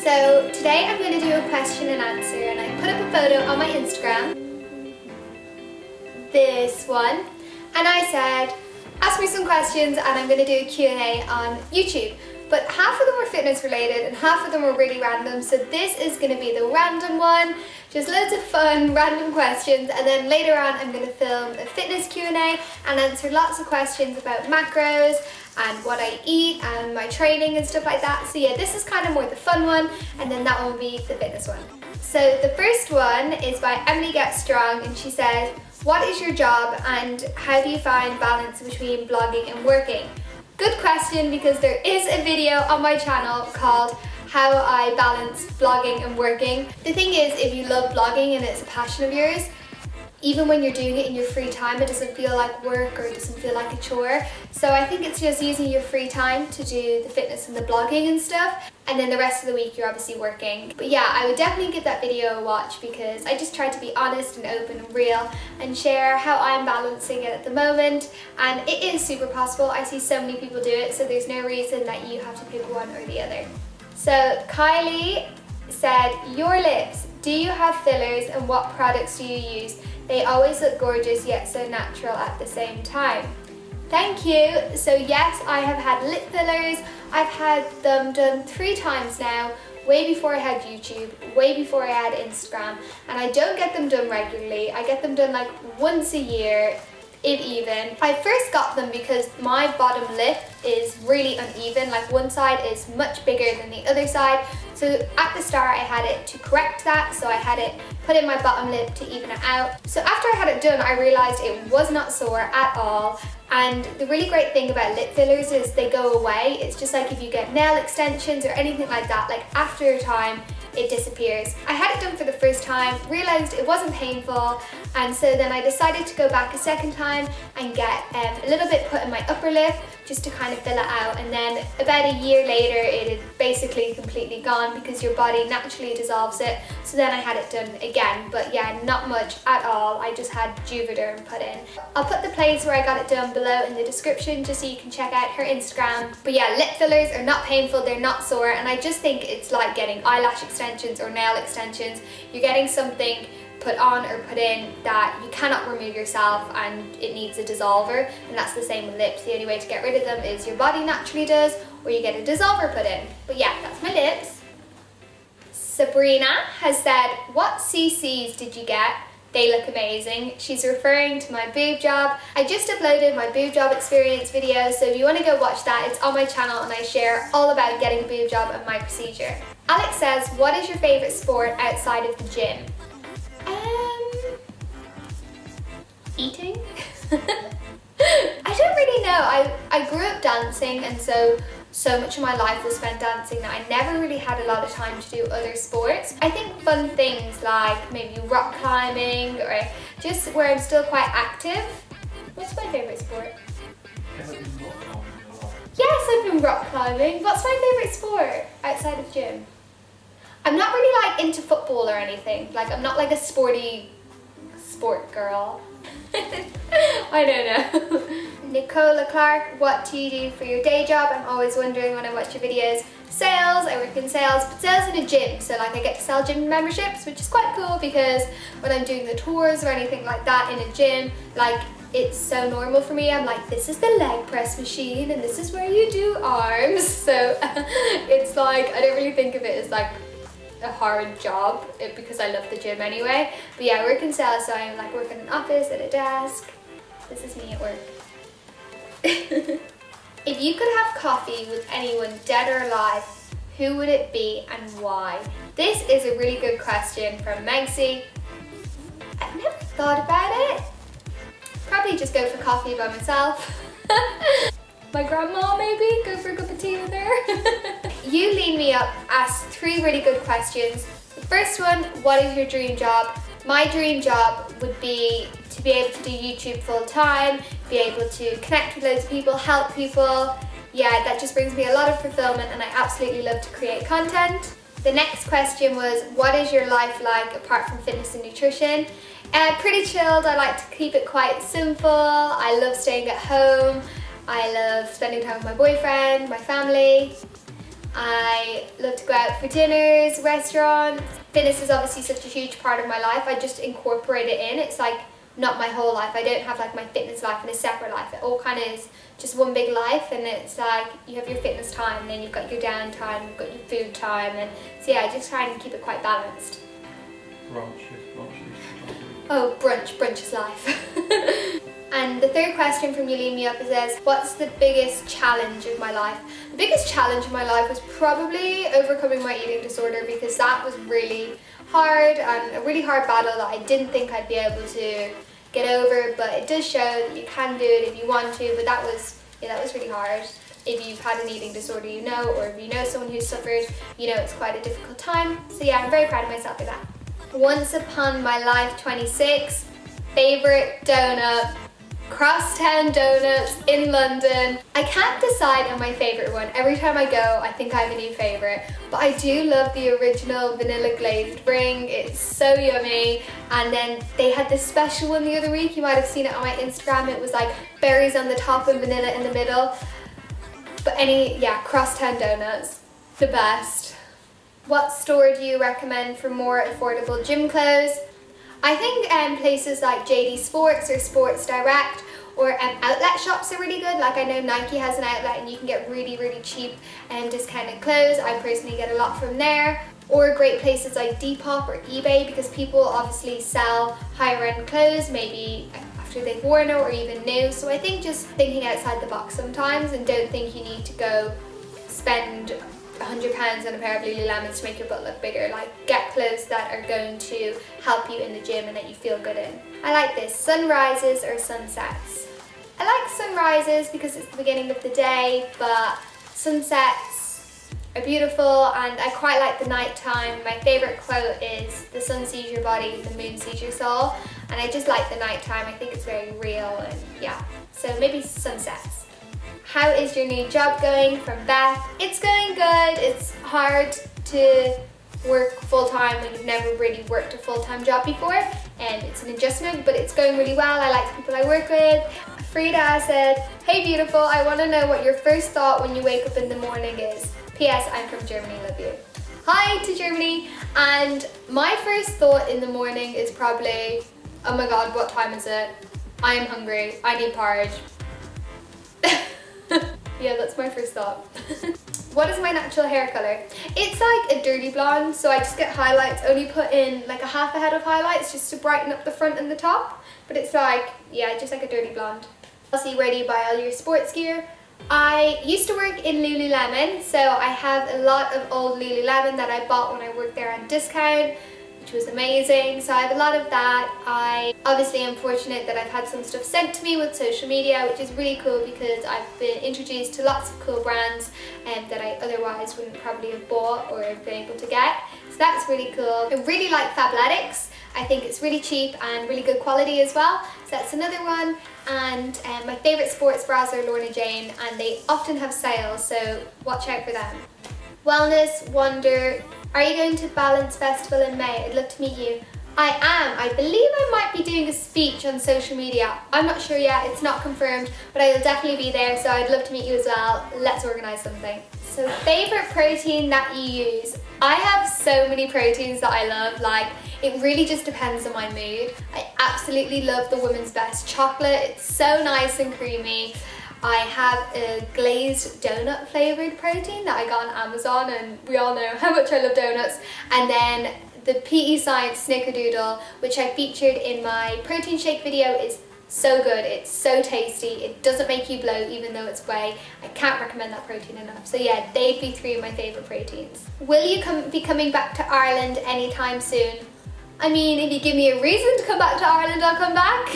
So today I'm going to do a question and answer, and I put up a photo on my Instagram, this one, and I said ask me some questions and I'm going to do a Q&A on YouTube. But half of them were fitness related and half of them were really random, so this is going to be the random one, just loads of fun random questions, and then later on I'm going to film a fitness Q&A and answer lots of questions about macros and what I eat and my training and stuff like that. So yeah, this is kind of more the fun one, and then that one will be the fitness one. So the first one is by Emily Gets Strong, and she says, what is your job and how do you find balance between blogging and working? Good question, because there is a video on my channel called How I Balance Blogging and Working. The thing is, if you love blogging and it's a passion of yours, even when you're doing it in your free time, it doesn't feel like work or it doesn't feel like a chore. So I think it's just using your free time to do the fitness and the blogging and stuff, and then the rest of the week you're obviously working. But yeah, I would definitely give that video a watch, because I just try to be honest and open and real and share how I'm balancing it at the moment, and it is super possible. I see so many people do it, so there's no reason that you have to pick one or the other. So Kylie said, your lips, do you have fillers and what products do you use? They always look gorgeous yet so natural at the same time. Thank you. So yes, I have had lip fillers. I've had them done 3 times now, way before I had YouTube, way before I had Instagram, and I don't get them done regularly. I get them done like once a year, if even. I first got them because my bottom lip is really uneven, like one side is much bigger than the other side. So at the start I had it to correct that, so I had it put in my bottom lip to even it out. So after I had it done, I realised it was not sore at all. And the really great thing about lip fillers is they go away. It's just like if you get nail extensions or anything like that, like after a time it disappears. I had it done for the first time, realised it wasn't painful, and so then I decided to go back a second time and get a little bit put in my upper lip just to kind of fill it out, and then about a year later it had basically completely gone because your body naturally dissolves it. So then I had it done again, but yeah, not much at all. I just had Juvederm put in. I'll put the place where I got it done below in the description just so you can check out her Instagram. But yeah, lip fillers are not painful, they're not sore, and I just think it's like getting eyelash extensions or nail extensions. You're getting something put on or put in that you cannot remove yourself, and it needs a dissolver, and that's the same with lips. The only way to get rid of them is your body naturally does, or you get a dissolver put in. But yeah, that's my lips. Sabrina has said, what CCs did you get? They look amazing. She's referring to my boob job. I just uploaded my boob job experience video, so if you want to go watch that, it's on my channel and I share all about getting a boob job and my procedure. Alex says, what is your favourite sport outside of the gym? Eating? I don't really know. I grew up dancing, and so much of my life was spent dancing that I never really had a lot of time to do other sports. I think fun things like maybe rock climbing, or just where I'm still quite active. What's my favourite sport? Yes, I've been rock climbing. What's my favourite sport outside of gym? I'm not really like into football or anything. Like, I'm not like a sporty sport girl. I don't know. Nicola Clark, what do you do for your day job? I'm always wondering when I watch your videos. Sales, I work in sales, but sales in a gym, so like I get to sell gym memberships, which is quite cool, because when I'm doing the tours or anything like that in a gym, like it's so normal for me. I'm like, this is the leg press machine and this is where you do arms. So it's like, I don't really think of it as like a hard job because I love the gym anyway. But yeah, I work in sales, so I'm like working in an office at a desk. This is me at work. If you could have coffee with anyone dead or alive, who would it be and why? This is a really good question from Megsy. I've never thought about it. Probably just go for coffee by myself. My grandma maybe, go for a cup of tea with her. You Lean Me Up asked 3 really good questions. The first one, what is your dream job? My dream job would be to be able to do YouTube full time, be able to connect with loads of people, help people. Yeah, that just brings me a lot of fulfillment, and I absolutely love to create content. The next question was, what is your life like apart from fitness and nutrition? Pretty chilled. I like to keep it quite simple. I love staying at home. I love spending time with my boyfriend, my family. I love to go out for dinners, restaurants. Fitness is obviously such a huge part of my life. I just incorporate it in. It's like not my whole life. I don't have like my fitness life and a separate life. It all kind of is just one big life, and it's like you have your fitness time, and then you've got your downtime, you've got your food time, and so yeah, I just try and keep it quite balanced. Brunch. Oh, brunch is life. And the third question from You Leave Me Up says, what's the biggest challenge of my life? The biggest challenge of my life was probably overcoming my eating disorder, because that was really hard and a really hard battle that I didn't think I'd be able to get over, but it does show that you can do it if you want to. But that was really hard. If you've had an eating disorder, you know, or if you know someone who's suffered, you know it's quite a difficult time. So yeah, I'm very proud of myself for that. Once upon my life 26, favorite donut, Crosstown Donuts in London. I can't decide on my favorite one. Every time I go, I think I have a new favorite, but I do love the original vanilla glazed ring. It's so yummy. And then they had this special one the other week. You might have seen it on my Instagram. It was like berries on the top and vanilla in the middle. But Crosstown Donuts, the best. What store do you recommend for more affordable gym clothes? I think places like Jade Sports or Sports Direct or outlet shops are really good. Like I know Nike has an outlet and you can get really, really cheap and discounted clothes. I personally get a lot from there. Or great places like Depop or eBay, because people obviously sell higher end clothes maybe after they've worn it or even new. So I think just thinking outside the box sometimes, and don't think you need to go spend £100 on a pair of Lululemons to make your butt look bigger. Like, get clothes that are going to help you in the gym and that you feel good in. I like this, sunrises or sunsets. I like sunrises because it's the beginning of the day, but sunsets are beautiful, and I quite like the nighttime. My favorite quote is, "The sun sees your body, the moon sees your soul," and I just like the nighttime. I think it's very real, and yeah, so maybe sunsets. How is your new job going? From Beth. It's going good. It's hard to work full-time when you've never really worked a full-time job before, and it's an adjustment, but it's going really well. I like the people I work with. Frida said, "Hey beautiful, I want to know what your first thought when you wake up in the morning is. P.S. I'm from Germany, love you." Hi to Germany. And my first thought in the morning is probably, oh my god, what time is it? I am hungry. I need porridge. Yeah, that's my first thought. What is my natural hair color? It's like a dirty blonde, so I just get highlights, only put in like a half a head of highlights just to brighten up the front and the top. But it's like, yeah, just like a dirty blonde. Also, where do you buy all your sports gear? I used to work in Lululemon, so I have a lot of old Lululemon that I bought when I worked there on discount, which was amazing. So I have a lot of that. I obviously am fortunate that I've had some stuff sent to me with social media, which is really cool because I've been introduced to lots of cool brands that I otherwise wouldn't probably have bought or have been able to get. So that's really cool. I really like Fabletics. I think it's really cheap and really good quality as well. So that's another one. And my favourite sports bras are Lorna Jane, and they often have sales, so watch out for them. Wellness Wonder. Are you going to Balance Festival in May? I'd love to meet you. I am. I believe I might be doing a speech on social media. I'm not sure yet, it's not confirmed, but I will definitely be there, so I'd love to meet you as well. Let's organise something. So favourite protein that you use? I have so many proteins that I love, like it really just depends on my mood. I absolutely love the Woman's Best chocolate. It's so nice and creamy. I have a glazed donut flavoured protein that I got on Amazon, and we all know how much I love donuts. And then the PE Science Snickerdoodle, which I featured in my protein shake video, is so good. It's so tasty. It doesn't make you bloat even though it's whey. I can't recommend that protein enough. So yeah, they'd be three of my favourite proteins. Will you be coming back to Ireland anytime soon? I mean, if you give me a reason to come back to Ireland, I'll come back.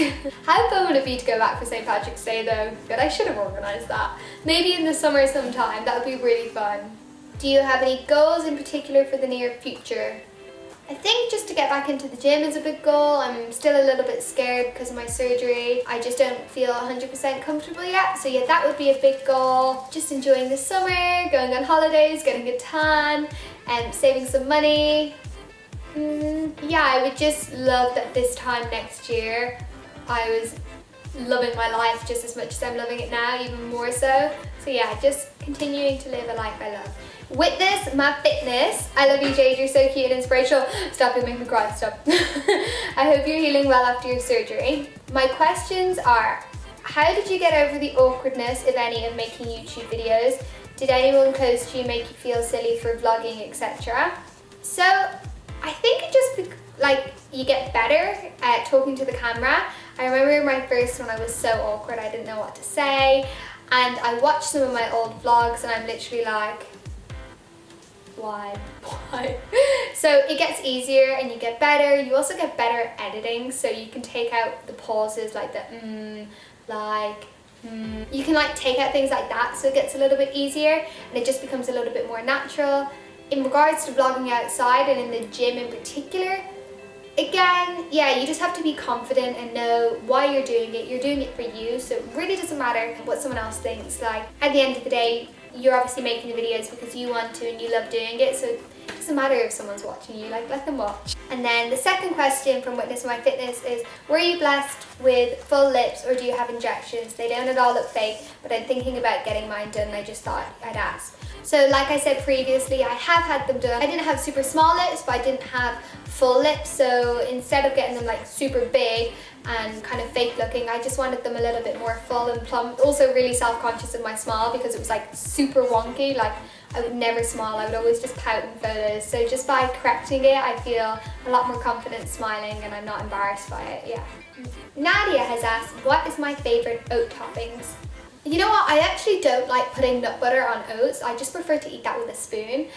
How fun would it be to go back for St. Patrick's Day though? But I should have organised that. Maybe in the summer sometime, that would be really fun. Do you have any goals in particular for the near future? I think just to get back into the gym is a big goal. I'm still a little bit scared because of my surgery. I just don't feel 100% comfortable yet. So yeah, that would be a big goal. Just enjoying the summer, going on holidays, getting a tan, and saving some money. Yeah, I would just love that this time next year I was loving my life just as much as I'm loving it now, even more so. So yeah, just continuing to live a life I love. Witness my fitness. I love you, Jade. You're so cute and inspirational. Stop, you make me cry. Stop. I hope you're healing well after your surgery. My questions are, how did you get over the awkwardness, if any, of making YouTube videos? Did anyone close to you make you feel silly for vlogging, etc.? So I think it just like you get better at talking to the camera. I remember my first one, I was so awkward. I didn't know what to say, and I watched some of my old vlogs and I'm literally like, why? So it gets easier and you get better. You also get better at editing, so you can take out the pauses, like the you can like take out things like that, so it gets a little bit easier and it just becomes a little bit more natural. In regards to vlogging outside and in the gym in particular, again, yeah, you just have to be confident and know why you're doing it. You're doing it for you, so it really doesn't matter what someone else thinks. Like, at the end of the day, you're obviously making the videos because you want to and you love doing it, so it doesn't matter if someone's watching you, like, let them watch. And then the second question from Witness My Fitness is, were you blessed with full lips or do you have injections? They don't at all look fake, but I'm thinking about getting mine done and I just thought I'd ask. So like I said previously, I have had them done. I didn't have super small lips, but I didn't have full lips, so instead of getting them like super big and kind of fake looking, I just wanted them a little bit more full and plump. Also really self-conscious of my smile because it was like super wonky. Like, I would never smile, I would always just pout in photos. So just by correcting it, I feel a lot more confident smiling and I'm not embarrassed by it, yeah. Nadia has asked, what is my favorite oat toppings? You know what, I actually don't like putting nut butter on oats. I just prefer to eat that with a spoon.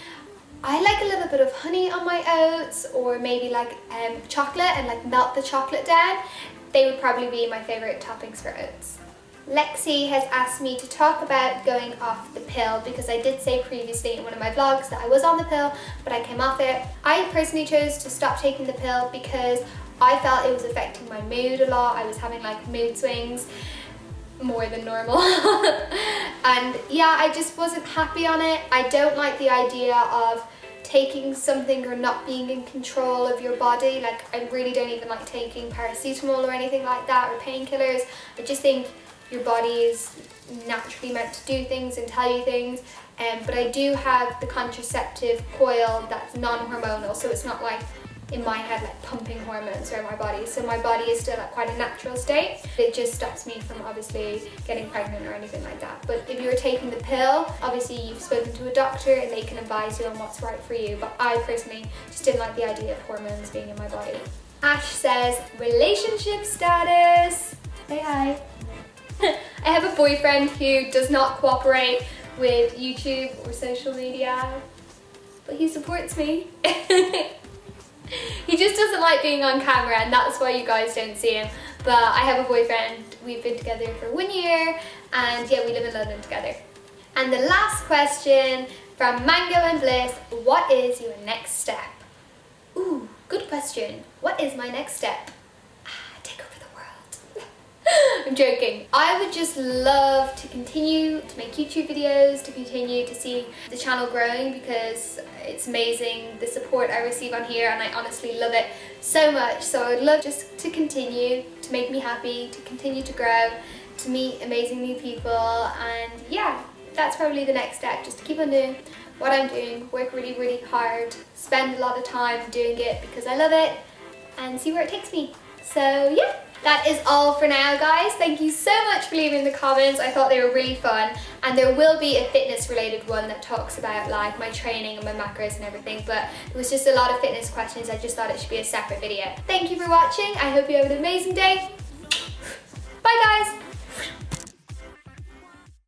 I like a little bit of honey on my oats, or maybe like chocolate and like melt the chocolate down. They would probably be my favorite toppings for oats. Lexi has asked me to talk about going off the pill because I did say previously in one of my vlogs that I was on the pill, but I came off it. I personally chose to stop taking the pill because I felt it was affecting my mood a lot. I was having like mood swings, more than normal. And yeah, I just wasn't happy on it. I don't like the idea of taking something or not being in control of your body. Like, I really don't even like taking paracetamol or anything like that, or painkillers. I just think your body is naturally meant to do things and tell you things. But I do have the contraceptive coil that's non-hormonal, so it's not like in my head like pumping hormones through my body, so my body is still at quite a natural state. It just stops me from obviously getting pregnant or anything like that. But if you're taking the pill, obviously you've spoken to a doctor and they can advise you on what's right for you, but I personally just didn't like the idea of hormones being in my body. Ash says, relationship status. Say hi. I have a boyfriend who does not cooperate with YouTube or social media, but he supports me. He just doesn't like being on camera, and that's why you guys don't see him. But I have a boyfriend, we've been together for 1 year, and yeah, we live in London together. And the last question from Mango and Bliss, what is your next step? Ooh, good question. What is my next step? Take over the world. I'm joking. I would just love to continue to make YouTube videos, to continue to see the channel growing, because it's amazing the support I receive on here, and I honestly love it so much. So I would love just to continue to make me happy, to continue to grow, to meet amazing new people, and yeah, that's probably the next step, just to keep on doing what I'm doing, work really, really hard, spend a lot of time doing it because I love it, and see where it takes me. So yeah, that is all for now, guys. Thank you so much for leaving the comments. I thought they were really fun, and there will be a fitness related one that talks about like my training and my macros and everything, but it was just a lot of fitness questions. I just thought it should be a separate video. Thank you for watching. I hope you have an amazing day.